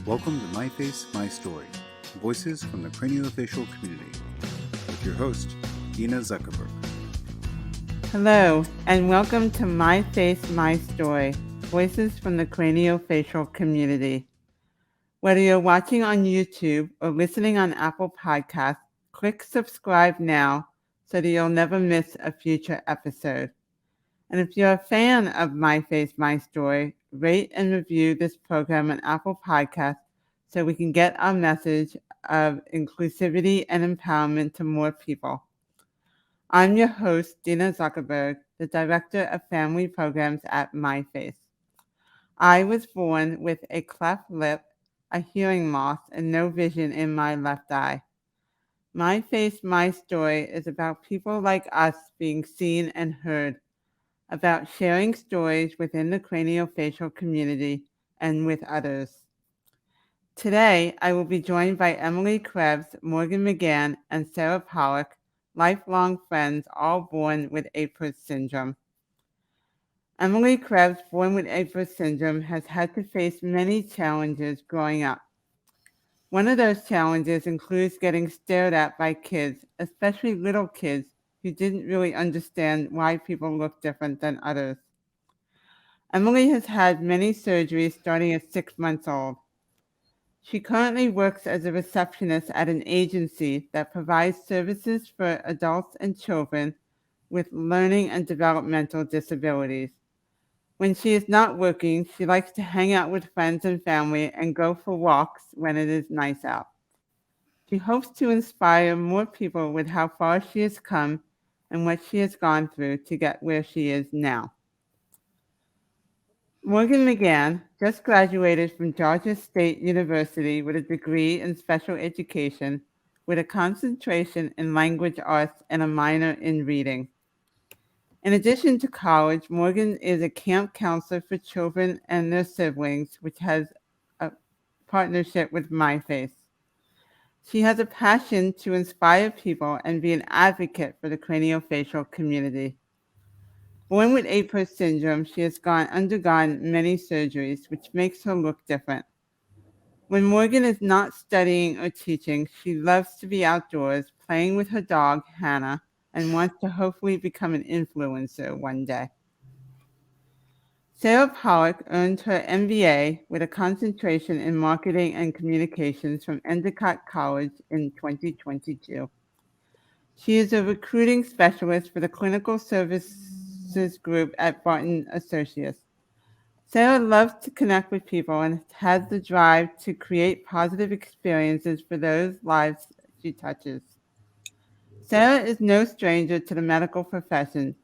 Welcome to myFace, myStory, voices from the craniofacial community, with your host, Dina Zuckerberg. Hello, and welcome to myFace, myStory, voices from the craniofacial community. Whether you're watching on YouTube or listening on Apple Podcasts, click subscribe now so that you'll never miss a future episode. And if you're a fan of myFace, myStory, rate and review this program on Apple Podcasts so we can get our message of inclusivity and empowerment to more people. I'm your host, Dina Zuckerberg, the Director of Family Programs at myFace. I was born with a cleft lip, a hearing loss, and no vision in my left eye. myFace, myStory is about people like us being seen and heard, about sharing stories within the craniofacial community and with others. Today, I will be joined by Emily Krebs, Morgan McGahan, and Sara Pollak, lifelong friends, all born with Apert syndrome. Emily Krebs, born with Apert syndrome, has had to face many challenges growing up. One of those challenges includes getting stared at by kids, especially little kids who didn't really understand why people look different than others. Emily has had many surgeries starting at 6 months old. She currently works as a receptionist at an agency that provides services for adults and children with learning and developmental disabilities. When she is not working, she likes to hang out with friends and family and go for walks when it is nice out. She hopes to inspire more people with how far she has come and what she has gone through to get where she is now. Morgan McGahan just graduated from Georgia State University with a degree in special education with a concentration in language arts and a minor in reading. In addition to college, Morgan is a camp counselor for children and their siblings, which has a partnership with myFace. She has a passion to inspire people and be an advocate for the craniofacial community. Born with Apert syndrome, she has undergone many surgeries, which makes her look different. When Morgan is not studying or teaching, she loves to be outdoors, playing with her dog, Hannah, and wants to hopefully become an influencer one day. Sara Pollak earned her MBA with a concentration in marketing and communications from Endicott College in 2022. She is a recruiting specialist for the clinical services group at Barton Associates. Sara loves to connect with people and has the drive to create positive experiences for those lives she touches. Sara is no stranger to the medical profession.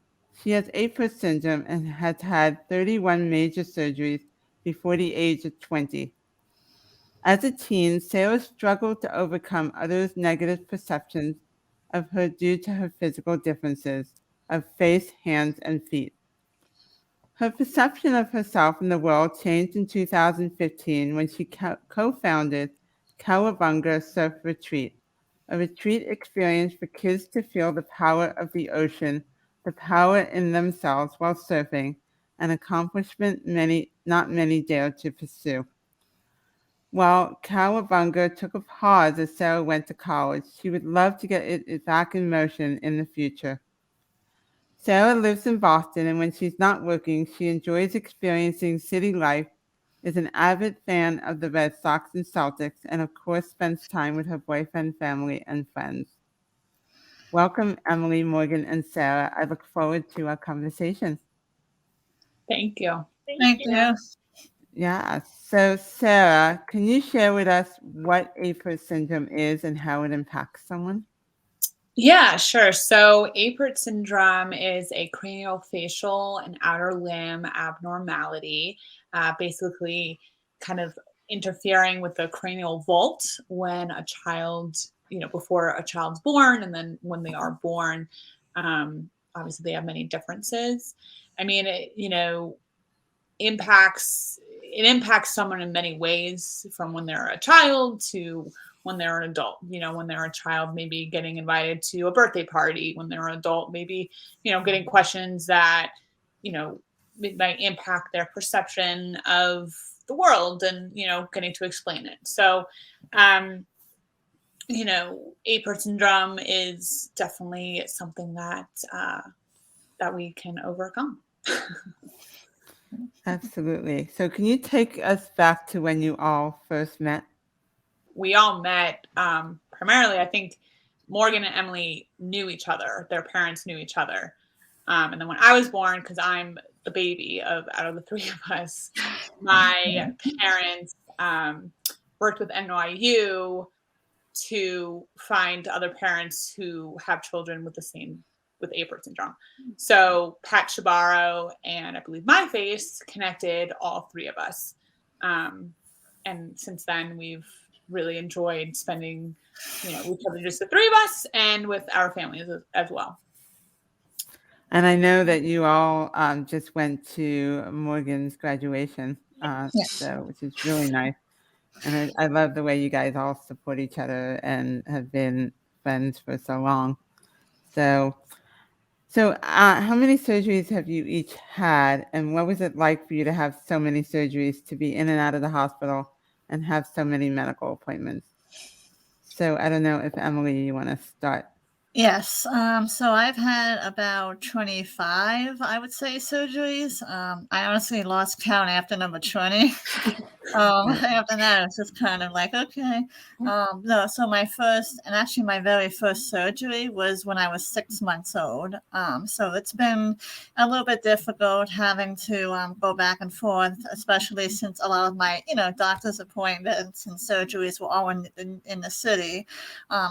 She has Apert syndrome and has had 31 major surgeries before the age of 20. As a teen, Sara struggled to overcome others' negative perceptions of her due to her physical differences of face, hands, and feet. Her perception of herself and the world changed in 2015 when she co-founded Cowabunga Surf Retreat, a retreat experience for kids to feel the power of the ocean, the power in themselves while surfing, an accomplishment not many dared to pursue. While Cowabunga took a pause as Sara went to college, she would love to get it back in motion in the future. Sara lives in Boston, and when she's not working, she enjoys experiencing city life, is an avid fan of the Red Sox and Celtics, and of course spends time with her boyfriend, family, and friends. Welcome, Emily, Morgan, and Sara. I look forward to our conversation. Thank you. Thank you. Yeah, so Sara, can you share with us what Apert syndrome is and how it impacts someone? Yeah, sure. So Apert syndrome is a craniofacial and outer limb abnormality, basically kind of interfering with the cranial vault when a child, before a child's born, and then when they are born. Obviously, they have many differences. I mean, it impacts someone in many ways, from when they're a child to when they're an adult. When they're a child, maybe getting invited to a birthday party. When they're an adult, maybe, getting questions that, might impact their perception of the world and, getting to explain it. So, Apert syndrome is definitely something that we can overcome. Absolutely. So can you take us back to when you all first met? We all met primarily, I think Morgan and Emily knew each other. Their parents knew each other. And then when I was born, because I'm the baby out of the three of us, my parents worked with NYU to find other parents who have children with Apert syndrome. So Pat Shabaro and I believe myFace connected all three of us. And since then we've really enjoyed spending, with other, just the three of us and with our families as well. And I know that you all just went to Morgan's graduation, so which is really nice. And I love the way you guys all support each other and have been friends for so long. So how many surgeries have you each had, and what was it like for you to have so many surgeries, to be in and out of the hospital and have so many medical appointments? So I don't know if Emily, you want to start. Yes. So I've had about 25, I would say, surgeries. I honestly lost count after number 20. After that, it's just kind of like, okay. No, so my very first surgery was when I was 6 months old. So it's been a little bit difficult having to go back and forth, especially since a lot of my, doctor's appointments and surgeries were all in the city.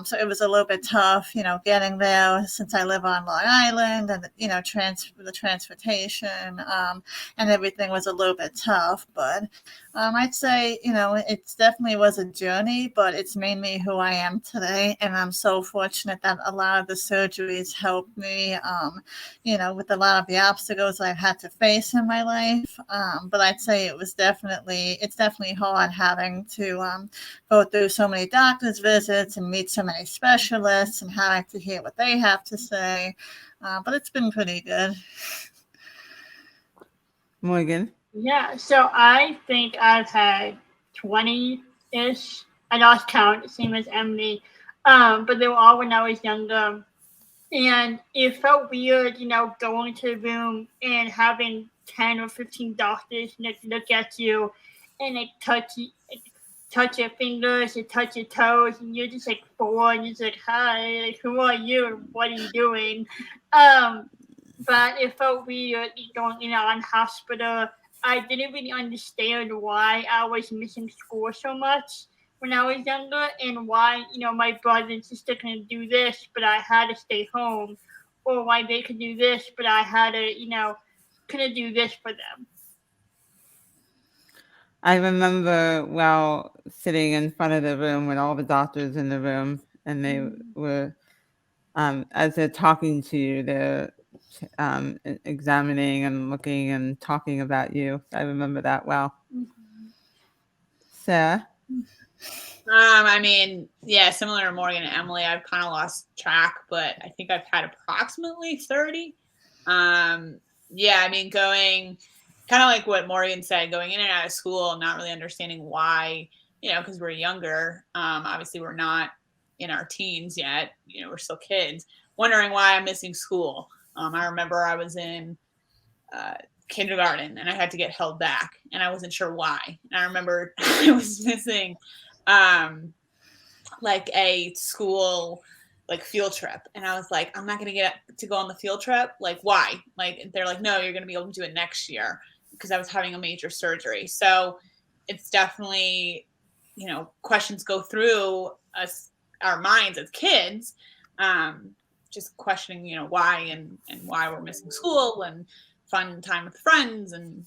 So it was a little bit tough, getting there since I live on Long Island, and the transportation and everything was a little bit tough. But I'd say it definitely was a journey, but it's made me who I am today, and I'm so fortunate that a lot of the surgeries helped me, with a lot of the obstacles I've had to face in my life. But I'd say it's definitely hard having to go through so many doctor's visits and meet so many specialists and having to hear what they have to say. But it's been pretty good. Morgan? Yeah, so I think I've had 20-ish. I lost count, same as Emily. But they were all when I was younger. And it felt weird, going to the room and having 10 or 15 doctors look at you and touch your fingers and touch your toes, and you're just like 4 and you're just like, hi, like, who are you and what are you doing? But it felt weird going in on hospital. I didn't really understand why I was missing school so much when I was younger, and why, my brother and sister couldn't do this, but I had to stay home, or why they could do this, but I had to, couldn't do this for them. I remember sitting in front of the room with all the doctors in the room, and they were, as they're talking to you, they're examining and looking and talking about you. I remember that well. Sarah? Similar to Morgan and Emily, I've kind of lost track, but I think I've had approximately 30. Going kind of like what Morgan said, going in and out of school, not really understanding why, because we're younger. Obviously, we're not in our teens yet. We're still kids, wondering why I'm missing school. I remember I was in kindergarten and I had to get held back, and I wasn't sure why. And I remember I was missing like a school field trip, and I was like, I'm not gonna get to go on the field trip. Like, why? Like, they're like, no, you're gonna be able to do it next year, because I was having a major surgery. So it's definitely, questions go through our minds as kids, just questioning, why and why we're missing school and fun time with friends and,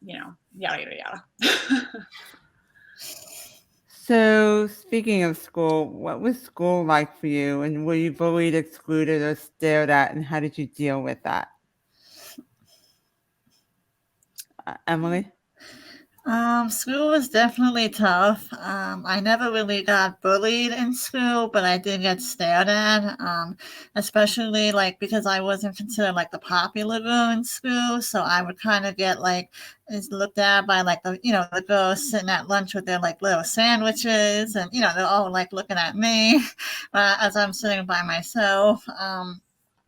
yada, yada, yada. So speaking of school, what was school like for you? And were you bullied, excluded, or stared at? And how did you deal with that? Emily? School was definitely tough. I never really got bullied in school, but I did get stared at, especially like because I wasn't considered like the popular girl in school. So I would kind of get like is looked at by like the girls sitting at lunch with their like little sandwiches, and they're all like looking at me as I'm sitting by myself.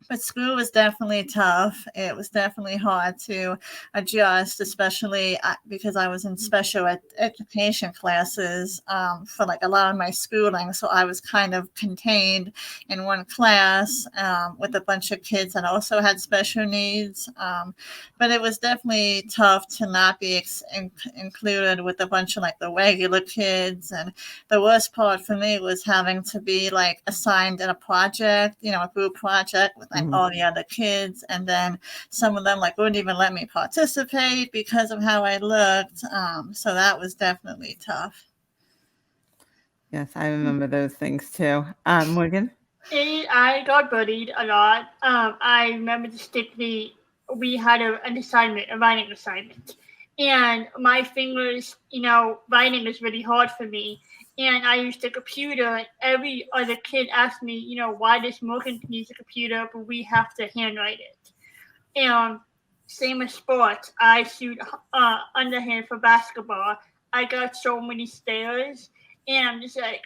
But school was definitely tough. It was definitely hard to adjust, especially because I was in special education classes for like a lot of my schooling. So I was kind of contained in one class with a bunch of kids that also had special needs. But it was definitely tough to not be included with a bunch of like the regular kids. And the worst part for me was having to be like assigned in a project, a group project with like all the other kids, and then some of them like wouldn't even let me participate because of how I looked. So that was definitely tough. Yes, I remember those things too. Morgan? I got bullied a lot. I remember distinctly we had a writing assignment. And my fingers, writing is really hard for me. And I used a computer, and every other kid asked me, why does Morgan use a computer, but we have to handwrite it. And same as sports, I shoot underhand for basketball. I got so many stares. And I'm just like,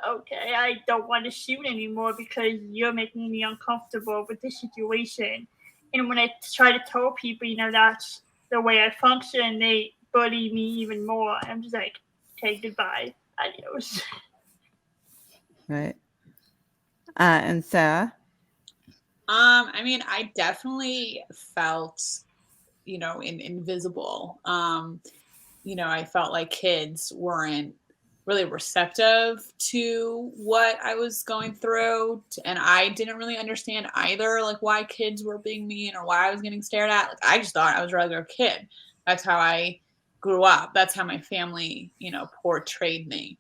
okay, I don't want to shoot anymore because you're making me uncomfortable with this situation. And when I try to tell people, that's the way I function, they bully me even more. I'm just like, okay, goodbye, adios. Right. And Sarah? I mean, I definitely felt, invisible. I felt like kids weren't really receptive to what I was going through. And I didn't really understand either, like why kids were being mean or why I was getting stared at. Like, I just thought I was a regular kid. That's how I grew up. That's how my family, portrayed me.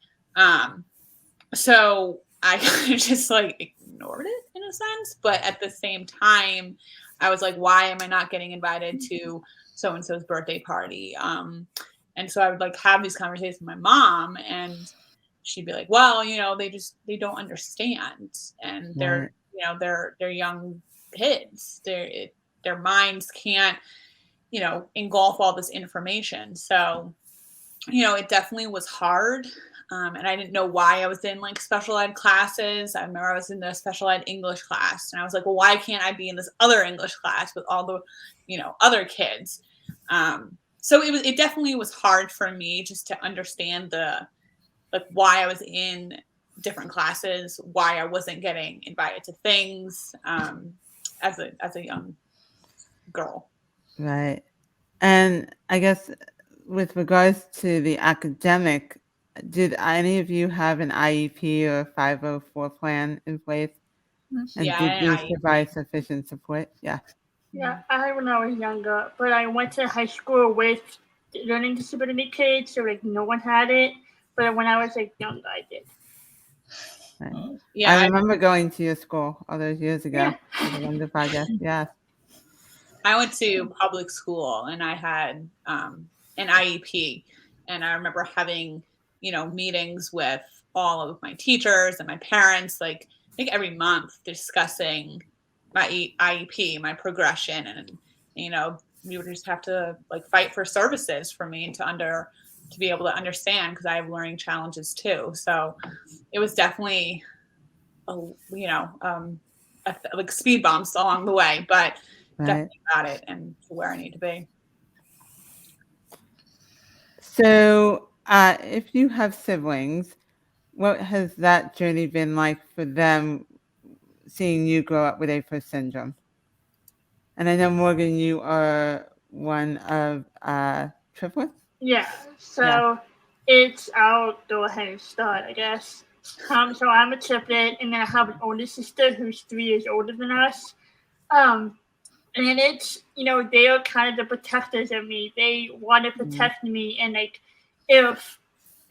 So I kind of just like ignored it in a sense. But at the same time, I was like, why am I not getting invited to so-and-so's birthday party? And so I would like have these conversations with my mom, and she'd be like, well, they don't understand. And they're, they're young kids. Their minds can't, engulf all this information. So, it definitely was hard. And I didn't know why I was in like special ed classes. I remember I was in the special ed English class, and I was like, well, why can't I be in this other English class with all the, other kids? So it definitely was hard for me just to understand why I was in different classes, why I wasn't getting invited to things as a young girl. Right. And I guess with regards to the academic, did any of you have an IEP or 504 plan in place? And did these provide sufficient support? Yeah. Yeah, I had when I was younger, but I went to high school with learning disability kids, so like no one had it. But when I was like younger, I did. Right. Yeah, I remember going to your school all those years ago. Yeah. Yeah. I went to public school, and I had an IEP, and I remember having, meetings with all of my teachers and my parents, like I think every month, discussing my IEP, my progression, and we would just have to like fight for services for me to be able to understand, because I have learning challenges too. So it was definitely like speed bumps along the way, but definitely got it and to where I need to be. So if you have siblings, what has that journey been like for them, seeing you grow up with Apert syndrome? And I know, Morgan, you are one of triplets? Yeah, so I'll go ahead and start, I guess. So I'm a triplet, and then I have an older sister who's 3 years older than us. And it's, they are kind of the protectors of me. They want to protect me. And like, if,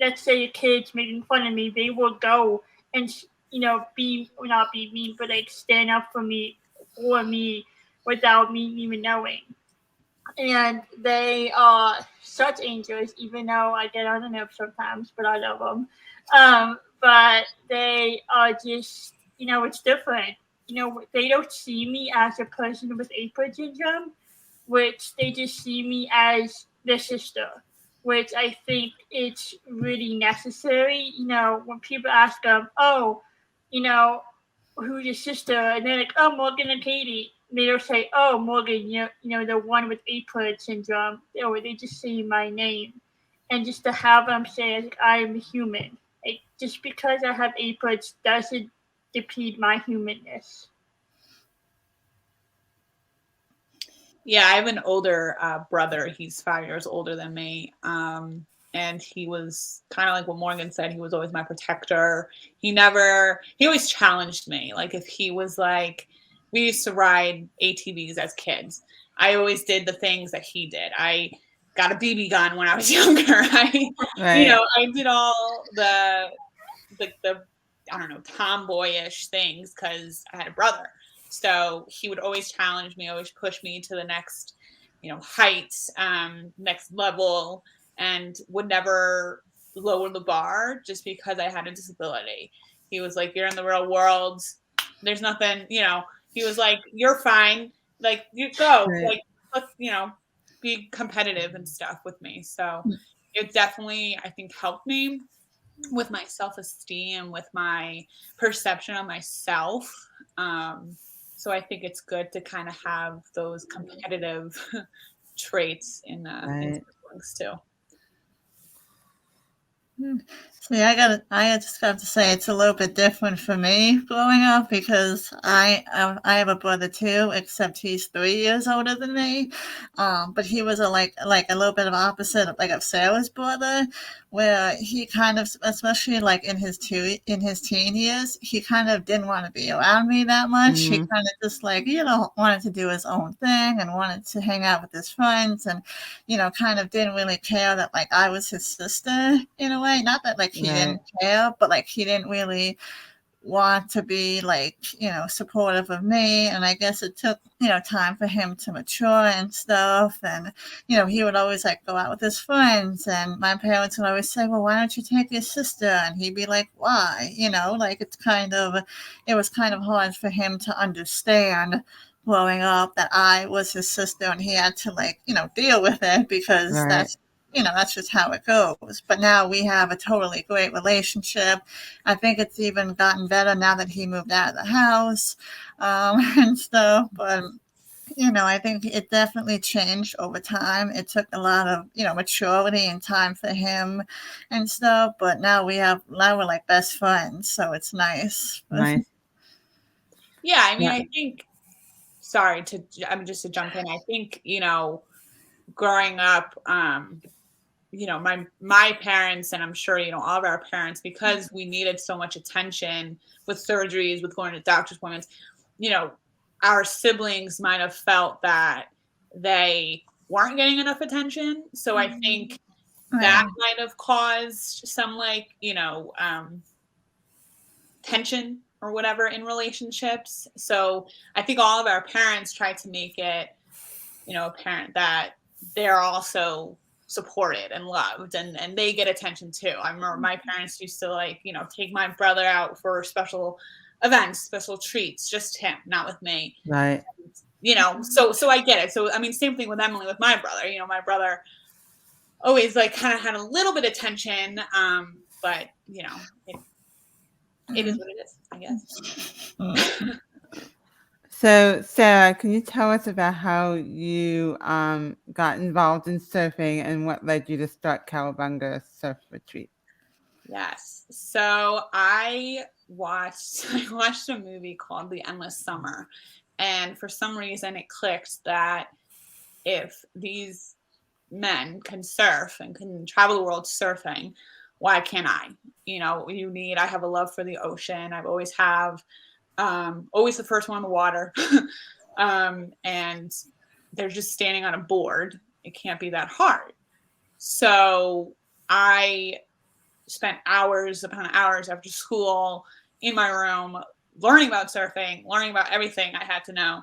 let's say a kid's making fun of me, they will go and, not be mean, but like stand up for me without me even knowing. and they are such angels, even though I get on the nerves sometimes, but I love them. But they are just, it's different. They don't see me as a person with Apert syndrome, which they just see me as their sister, which I think it's really necessary. When people ask them, oh, who's your sister? And they're like, oh, Morgan and Katie. They don't say, oh, Morgan, the one with Apert syndrome. Or they just say my name. And just to have them say, like, I am a human. Like, just because I have Apert doesn't defeat my humanness. Yeah, I have an older brother. He's 5 years older than me. And he was kind of like what Morgan said. He was always my protector. He always challenged me. Like if he was like, we used to ride ATVs as kids. I always did the things that he did. I got a BB gun when I was younger. I did all the I don't know, tomboyish things because I had a brother. So he would always challenge me, always push me to the next, height, next level, and would never lower the bar just because I had a disability. He was like, you're in the real world. There's nothing, he was like, you're fine. Like, you go. Right. Like, let's, be competitive and stuff with me. So it definitely, I think, helped me with my self-esteem, with my perception of myself. So I think it's good to kind of have those competitive traits in siblings too. See, I just got to say it's a little bit different for me growing up because I have a brother too, except he's 3 years older than me. But he was a little bit of opposite of Sarah's brother, where he kind of, especially like in his teen years, he kind of didn't want to be around me that much. Mm-hmm. He kind of just wanted to do his own thing and wanted to hang out with his friends and kind of didn't really care that like I was his sister in a way. Not that like he didn't care, but like he didn't really want to be like, supportive of me. And I guess it took, time for him to mature and stuff. And, he would always like go out with his friends and my parents would always say, well, why don't you take your sister? And he'd be like, why? Like it was kind of hard for him to understand growing up that I was his sister and he had to like, deal with it because that's just how it goes. But now we have a totally great relationship. I think it's even gotten better now that he moved out of the house and stuff. But, I think it definitely changed over time. It took a lot of, maturity and time for him and stuff. But now we're like best friends. So it's nice. Nice. Yeah, I mean, I think, just to jump in, I think, growing up, my parents, and I'm sure, all of our parents, because we needed so much attention with surgeries, with going to doctor's appointments, our siblings might have felt that they weren't getting enough attention. So I think that might have caused some tension or whatever in relationships. So I think all of our parents tried to make it, apparent that they're also supported and loved and they get attention too. I remember my parents used to take my brother out for special events, special treats, just him, not with me. Right. So I get it. So, I mean, same thing with Emily, with my brother, my brother always kind of had a little bit of tension. But it is what it is, I guess. So, Sarah, can you tell us about how you got involved in surfing and what led you to start Cowabunga Surf Retreat? Yes. So I watched a movie called The Endless Summer. And for some reason it clicked that if these men can surf and can travel the world surfing, why can't I? I have a love for the ocean. I've always have. Always the first one on the water. And they're just standing on a board. It can't be that hard. So I spent hours upon hours after school in my room, learning about surfing, learning about everything I had to know.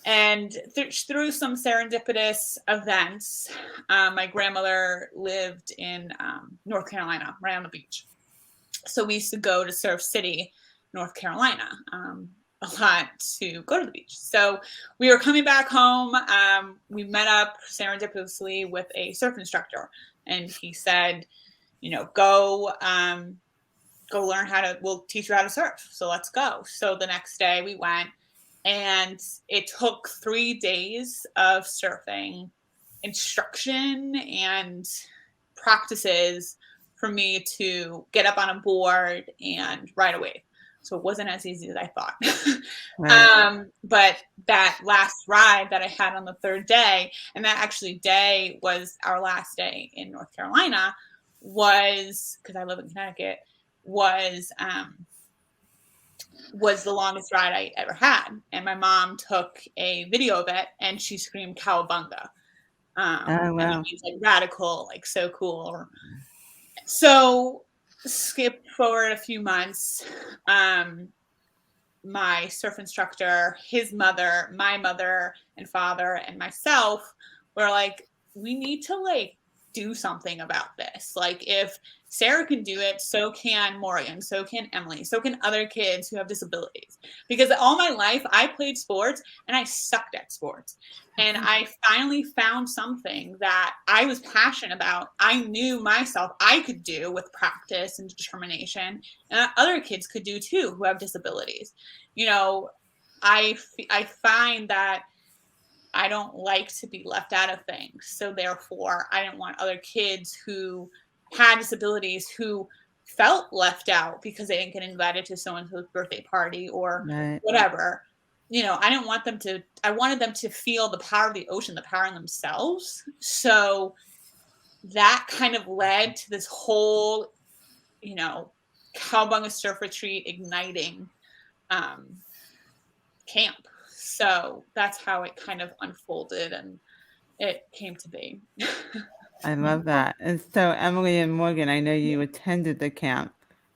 And through some serendipitous events, my grandmother lived in North Carolina, right on the beach. So we used to go to Surf City, North Carolina, a lot to go to the beach. So we were coming back home. We met up serendipitously with a surf instructor, and he said, go learn we'll teach you how to surf. So let's go. So the next day we went, and it took 3 days of surfing instruction and practices for me to get up on a board and ride a wave. So it wasn't as easy as I thought. Right. But that last ride that I had on the third day, and that actually day was our last day in North Carolina, was, because I live in Connecticut, was the longest ride I ever had. And my mom took a video of it, and she screamed Cowabunga. Oh, And that wow. means like radical, like so cool. So skip forward a few months. My surf instructor, his mother, my mother and father, and myself were like, we need to like do something about this. Like, if Sara can do it, so can Morgan, so can Emily, so can other kids who have disabilities. Because all my life I played sports and I sucked at sports. And I finally found something that I was passionate about. I knew myself I could do with practice and determination, and other kids could do too who have disabilities. I find that I don't like to be left out of things. So therefore, I didn't want other kids who had disabilities who felt left out because they didn't get invited to so-and-so's birthday party or Right. whatever. I didn't want them to, I wanted them to feel the power of the ocean, the power in themselves. So that kind of led to this whole, Cowabunga Surf Retreat igniting camp. So that's how it kind of unfolded and it came to be. I love that. And so, Emily and Morgan, I know you attended the camp.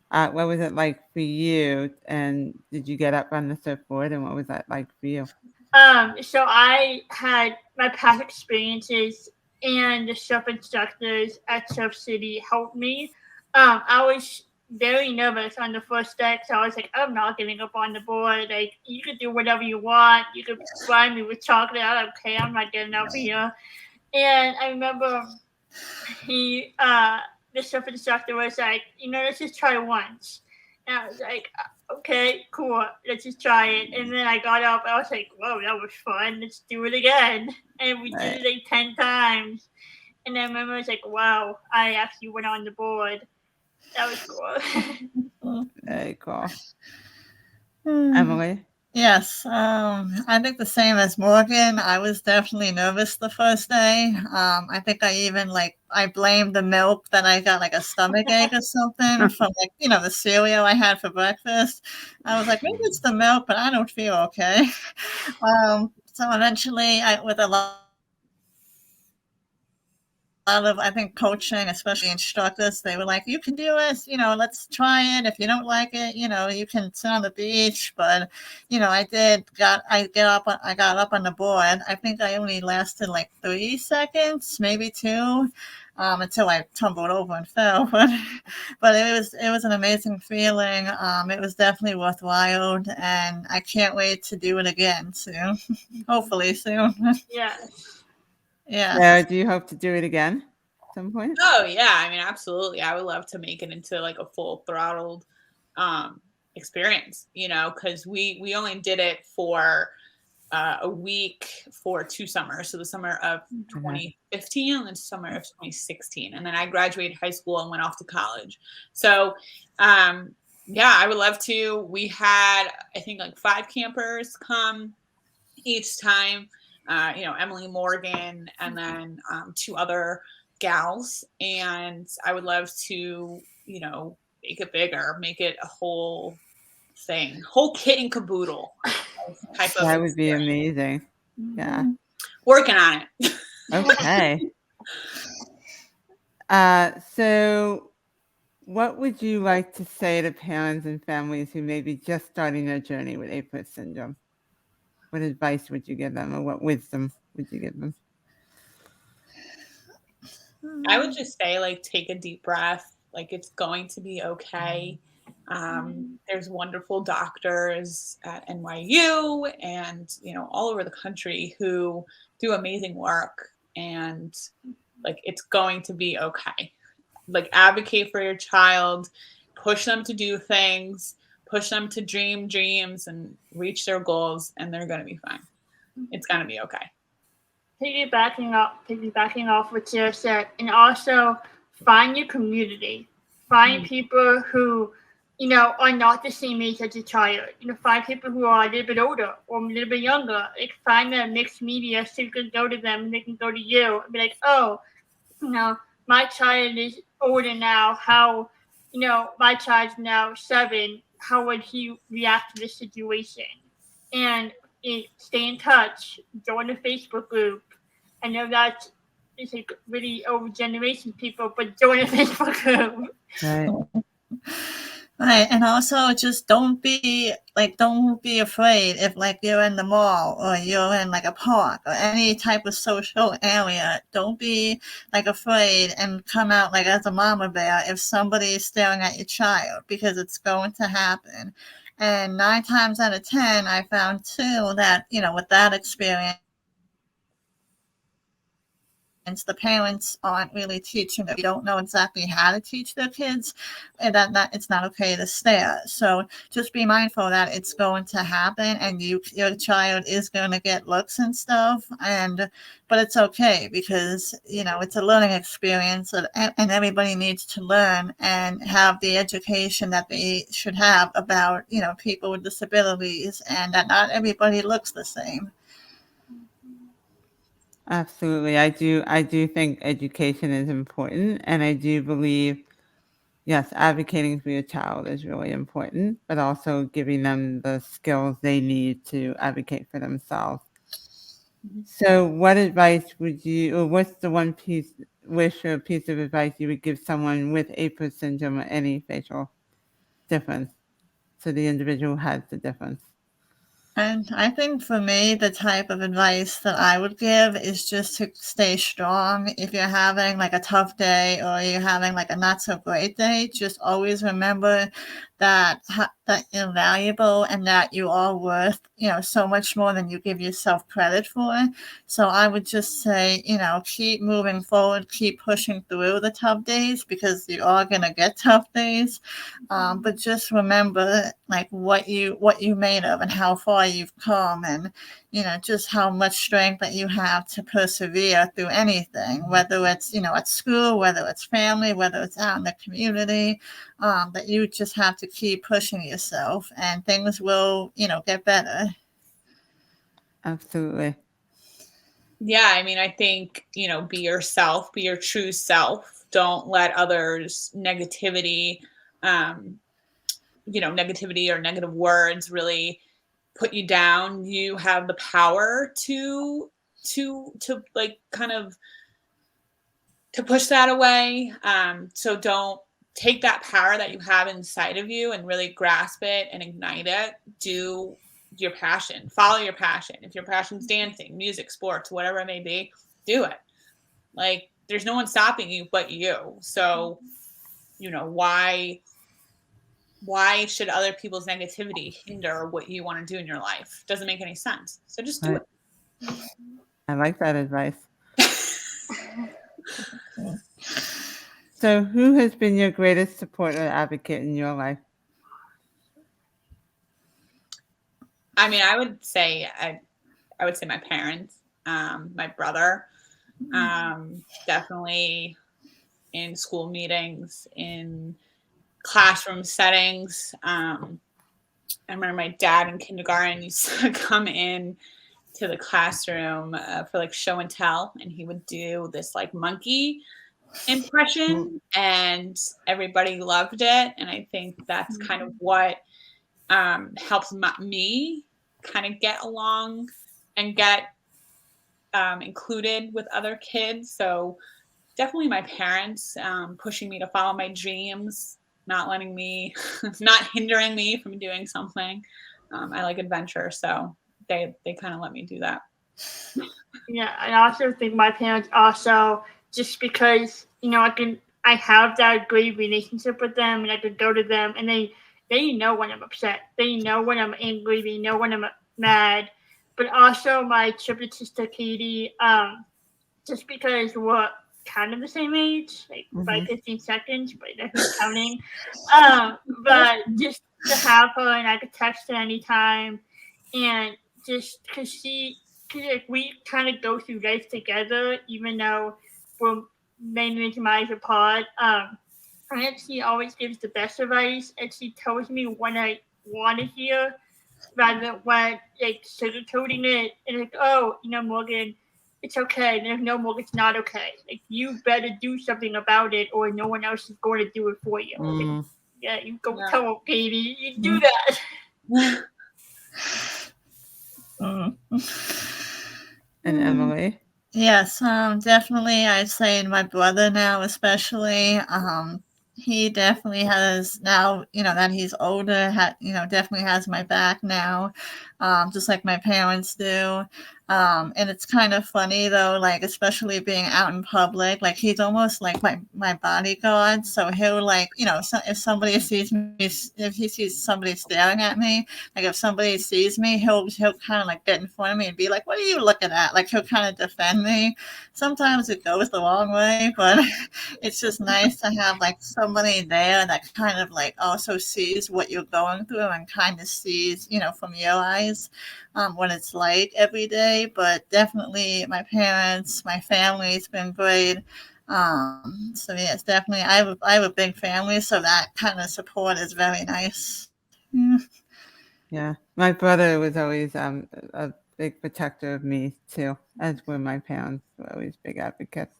What was it like for you? And did you get up on the surfboard? And what was that like for you? So I had my past experiences, and the surf instructors at Surf City helped me. I was very nervous on the first day, so I was like, I'm not getting up on the board. Like, you could do whatever you want. You could fry me with chocolate. I don't care. I'm not getting up here. And I remember the surf instructor was like, let's just try once. And I was like, okay, cool, let's just try it. And then I got up, I was like, whoa, that was fun, let's do it again. And we did it like 10 times. And I remember I was like, wow, I actually went on the board. That was cool. Very cool. Emily? Yes, I think the same as Morgan. I was definitely nervous the first day. I think I blamed the milk that I got like a stomach ache or something from the cereal I had for breakfast. I was like, maybe it's the milk, but I don't feel okay. So eventually, with a lot of, I think, coaching, especially instructors, they were like, you can do it, let's try it. If you don't like it, you can sit on the beach. But, I got up on the board. I think I only lasted like 3 seconds, maybe 2, until I tumbled over and fell. But it was an amazing feeling. It was definitely worthwhile, and I can't wait to do it again soon. Hopefully soon. Yeah. Yeah. Do you hope to do it again at some point? Oh yeah, I mean, absolutely. I would love to make it into like a full throttled experience, because we only did it for a week for 2 summers. So the summer of 2015 and the summer of 2016. And then I graduated high school and went off to college. So yeah, I would love to. We had, I think, like 5 campers come each time. Emily, Morgan, and then 2 other gals. And I would love to, make it bigger, make it a whole thing, whole kit and caboodle type of That would be amazing. Yeah. Working on it. Okay. So what would you like to say to parents and families who may be just starting their journey with Apert syndrome? what advice would you give them, or what wisdom would you give them? I would just say, like, take a deep breath. Like, it's going to be okay. There's wonderful doctors at NYU and, all over the country who do amazing work, and like, it's going to be okay. Like, advocate for your child, push them to do things, push them to dream dreams and reach their goals, and they're going to be fine. It's going to be okay. Piggybacking off what Sarah said, and also find your community. Find people who, are not the same age as your child. Find people who are a little bit older or a little bit younger. Like, find a mixed media so you can go to them and they can go to you and be like, oh, my child is older now. How, my child's now 7. How would he react to this situation? And stay in touch. Join a Facebook group. I know that is like really over generation people, but join a Facebook group. Right. Right, and also just don't be afraid if like you're in the mall or you're in like a park or any type of social area. Don't be like afraid and come out like as a mama bear if somebody is staring at your child, because it's going to happen. And 9 times out of 10, I found too that, with that experience, the parents aren't really teaching them. You don't know exactly how to teach their kids, and that it's not okay to stare. So just be mindful that it's going to happen, and your child is going to get looks and stuff. But it's okay, because it's a learning experience, and everybody needs to learn and have the education that they should have about people with disabilities, and that not everybody looks the same. Absolutely. I do think education is important, and I do believe, yes, advocating for your child is really important, but also giving them the skills they need to advocate for themselves. So what advice would you, or what's the one wish or piece of advice you would give someone with Apert syndrome or any facial difference, so the individual has the difference? And I think for me, the type of advice that I would give is just to stay strong. If you're having like a tough day or you're having like a not so great day, just always remember that you're valuable and that you are worth, so much more than you give yourself credit for. So I would just say, keep moving forward, keep pushing through the tough days, because you are going to get tough days. But just remember like what you made of and how far you've come, and just how much strength that you have to persevere through anything, whether it's at school, whether it's family, whether it's out in the community, that you just have to keep pushing yourself, and things will get better. Absolutely. Yeah, I mean, I think, be yourself, be your true self. Don't let others' negativity or negative words really put you down. You have the power to like kind of to push that away. So don't take that power that you have inside of you and really grasp it and ignite it. Do your passion, follow your passion. If your passion's dancing, music, sports, whatever it may be, do it. Like, there's no one stopping you but you. So, why should other people's negativity hinder what you want to do in your life? Doesn't make any sense. So just do Right. it. I like that advice. So who has been your greatest support or advocate in your life? I mean, I would say my parents, my brother, definitely in school meetings, in classroom settings. I remember my dad in kindergarten used to come in to the classroom for like show and tell, and he would do this like monkey impression, and everybody loved it. And I think that's kind of what helps me kind of get along and get included with other kids. So definitely my parents pushing me to follow my dreams, not hindering me from doing something. I like adventure, so they kind of let me do that. Yeah, I also think my parents also, just because, I have that great relationship with them, and I could go to them, and they know when I'm upset. They know when I'm angry. They know when I'm mad. But also my triplet sister Katie, just because we're kind of the same age, like by 15 seconds, but that's counting. But just to have her, and I could text her anytime, and just because like we kind of go through life together, even though we're many miles apart. And she always gives the best advice, and she tells me when I want to hear, rather than when like sugarcoating it and like, oh, Morgan, it's okay. And no, Morgan, it's not okay. Like, you better do something about it, or no one else is going to do it for you. Like, yeah, you go tell Katie, you do that. And Emily? Yes, definitely. I'd say my brother now, especially. He definitely has now, that he's older, definitely has my back now, just like my parents do. And it's kind of funny though, like, especially being out in public, like he's almost like my bodyguard. So he'll like, if somebody sees me, if he sees somebody staring at me, like if somebody sees me, he'll kind of like get in front of me and be like, "What are you looking at?" Like he'll kind of defend me. Sometimes it goes the wrong way, but it's just nice to have like somebody there that kind of like also sees what you're going through and kind of sees, from your eyes, what it's like every day. But definitely my parents, my family's been great. So yes, definitely I have a big family, so that kind of support is very nice. Yeah. My brother was always a big protector of me too, as were my parents, were always big advocates.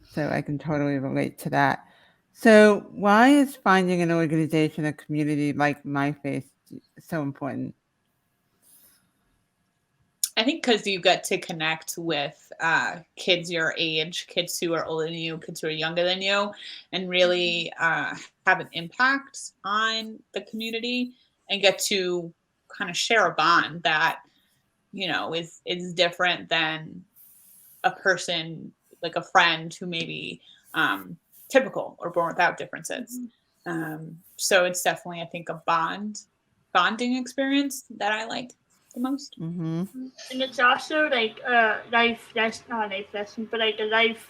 So I can totally relate to that. So why is finding an organization, a community like myFace so important? I think because you get to connect with kids your age, kids who are older than you, kids who are younger than you, and really have an impact on the community, and get to kind of share a bond that, is different than a person, like a friend who may be typical or born without differences. So it's definitely, I think, a bonding experience that I like the most. Mm-hmm. And it's also like life, that's not a life lesson, but like a life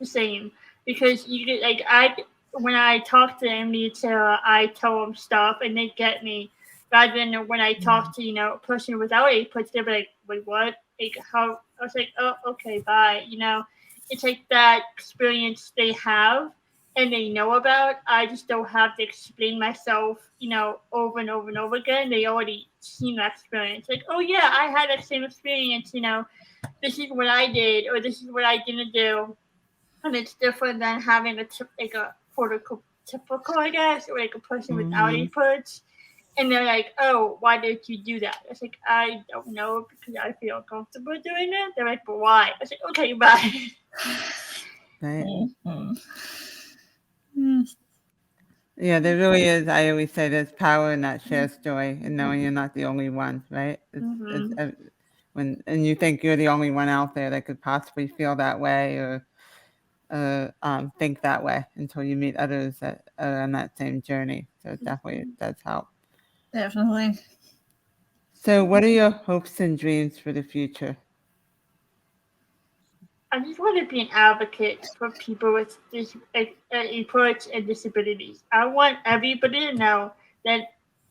the same, because you get like when I talk to Emily and Sarah, I tell them stuff and they get me, rather than when I talk to a person without a puts, they're like, wait, what? Like, how? I was like, oh, okay, bye. It's like that experience they have and they know about. I just don't have to explain myself, over and over and over again. They already seen that experience. Like, oh yeah, I had that same experience. This is what I did, or this is what I didn't do. And it's different than having a prototypical, I guess, or like a person without inputs. And they're like, oh, why did you do that? I was like, I don't know, because I feel comfortable doing it. They're like, but why? I was like, okay, bye. Right. Yeah, there really is. I always say there's power in that shared story and knowing you're not the only one, right? It's and you think you're the only one out there that could possibly feel that way or think that way until you meet others that are on that same journey. So it definitely does help. Definitely. So what are your hopes and dreams for the future? I just want to be an advocate for people with inputs and disabilities. I want everybody to know that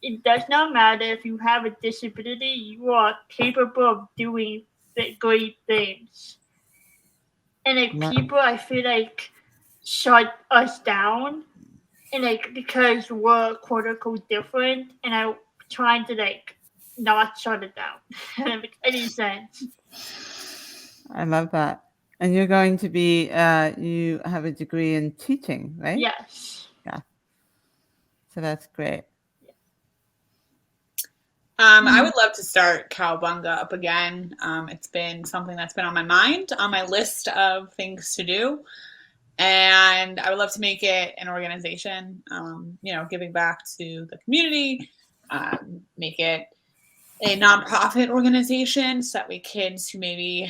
it does not matter if you have a disability, you are capable of doing great things. And like people, I feel like shut us down, and like because we're quote unquote different, and I'm trying to like not shut it down. If that makes any sense. I love that. And you're going to be, you have a degree in teaching, right? Yes. Yeah. So that's great. I would love to start Cowabunga up again. It's been something that's been on my mind, on my list of things to do. And I would love to make it an organization, giving back to the community, make it a nonprofit organization so that way kids who maybe,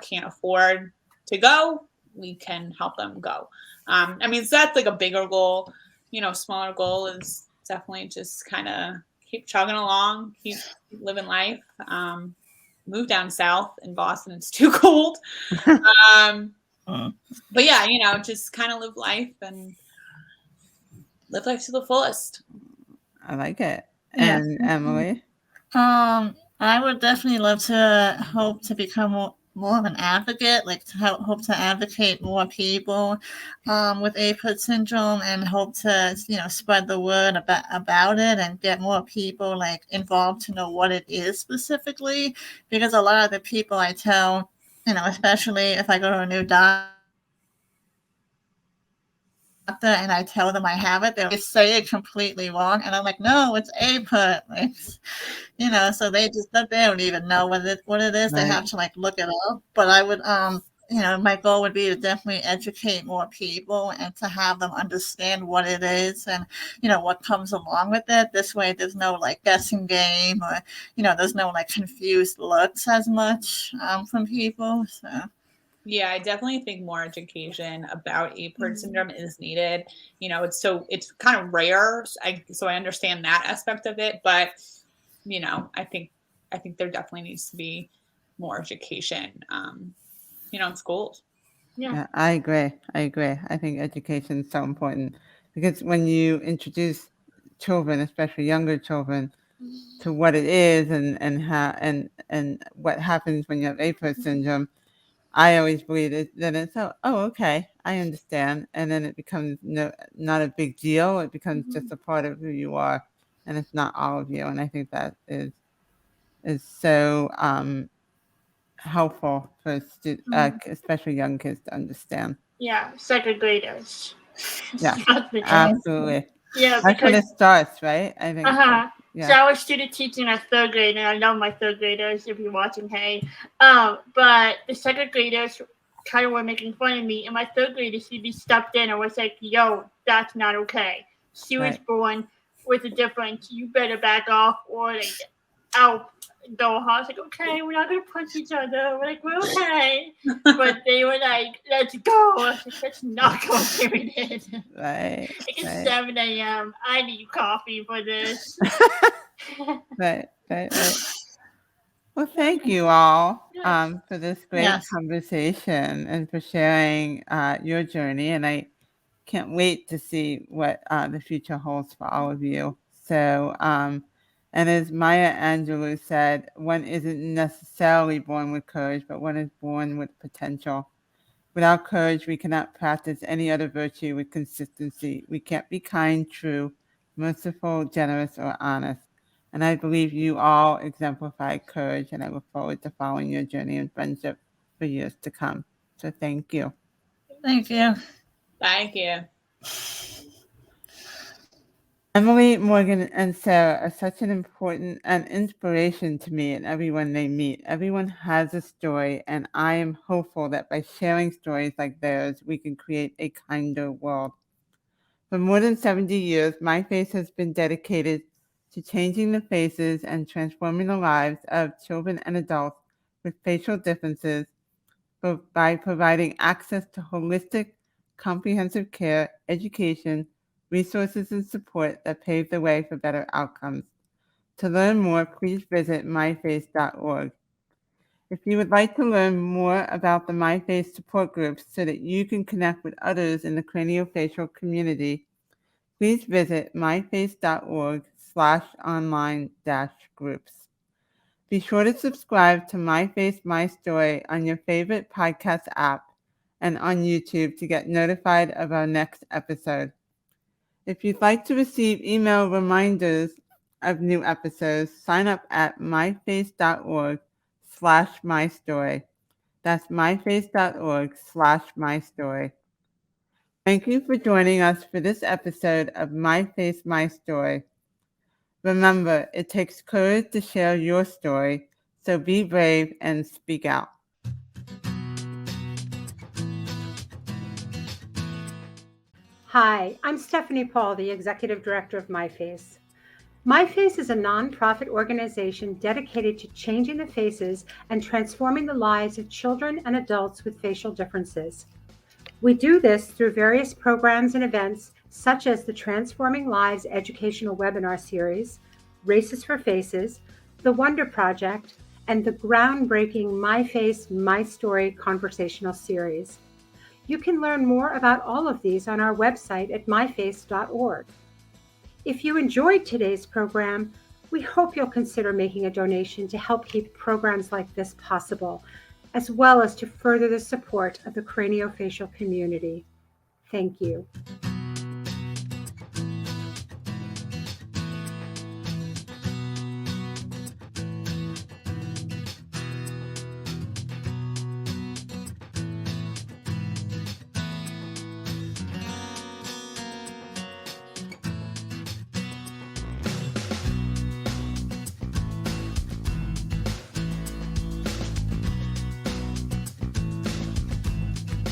can't afford to go, we can help them go. So that's like a bigger goal. Smaller goal is definitely just kind of keep chugging along, keep living life. Move down south in Boston, it's too cold. But yeah, just kind of live life and live life to the fullest. I like it. Yeah. And Emily? I would definitely love to hope to become more of an advocate, like to hope to advocate more people with Apert syndrome, and hope to spread the word about it and get more people like involved to know what it is specifically, because a lot of the people I tell, especially if I go to a new doctor and I tell them I have it, they say it completely wrong, and I'm like, no, it's Apert, like, so they don't even know what it is. They have to like look it up. But I would my goal would be to definitely educate more people and to have them understand what it is and what comes along with it. This way there's no like guessing game, or there's no like confused looks as much from people. So yeah, I definitely think more education about Apert syndrome is needed. It's kind of rare. So I understand that aspect of it, but I think there definitely needs to be more education, in schools. Yeah, I agree. I think education is so important, because when you introduce children, especially younger children, to what it is and how and what happens when you have Apert syndrome, I always believe it. Then it's okay, I understand, and then it becomes not a big deal. It becomes just a part of who you are, and it's not all of you. And I think that is so helpful for especially young kids to understand. Yeah, second graders. Yeah, absolutely. Yeah, That's when it because starts, right? I think. So I was student teaching at third grade, and I love my third graders. If you're watching, hey. But the second graders kind of were making fun of me, and my third grader, she stepped in and was like, "Yo, that's not okay. She was born with a difference. You better back off, or like, I'll go." I was like, "Okay, we're not gonna punch each other. We're like, we're okay." But they were like, "Let's go." I was like, "Let's not go." We did. Right. It's 7 a.m. I need coffee for this. Right. Well, thank you all for this great conversation and for sharing your journey. And I can't wait to see what the future holds for all of you. So, and as Maya Angelou said, one isn't necessarily born with courage, but one is born with potential. Without courage, we cannot practice any other virtue with consistency. We can't be kind, true, merciful, generous, or honest. And I believe you all exemplify courage, and I look forward to following your journey in friendship for years to come. So thank you. Thank you. Thank you. Emily, Morgan, and Sara are such an important and inspiration to me and everyone they meet. Everyone has a story, and I am hopeful that by sharing stories like theirs, we can create a kinder world. For more than 70 years, myFace has been dedicated to changing the faces and transforming the lives of children and adults with facial differences by providing access to holistic, comprehensive care, education, resources, and support that pave the way for better outcomes. To learn more, please visit myface.org. If you would like to learn more about the myFace support groups so that you can connect with others in the craniofacial community, please visit myface.org/online-groups. Be sure to subscribe to myFace, myStory on your favorite podcast app and on YouTube to get notified of our next episode. If you'd like to receive email reminders of new episodes, sign up at myface.org/mystory. That's myface.org/mystory. Thank you for joining us for this episode of myFace, myStory. Remember, it takes courage to share your story, so be brave and speak out. Hi, I'm Stephanie Paul, the Executive Director of myFace. myFace is a nonprofit organization dedicated to changing the faces and transforming the lives of children and adults with facial differences. We do this through various programs and events such as the Transforming Lives educational webinar series, Races for Faces, the Wonder Project, and the groundbreaking myFace, myStory conversational series. You can learn more about all of these on our website at myface.org. If you enjoyed today's program, we hope you'll consider making a donation to help keep programs like this possible, as well as to further the support of the craniofacial community. Thank you.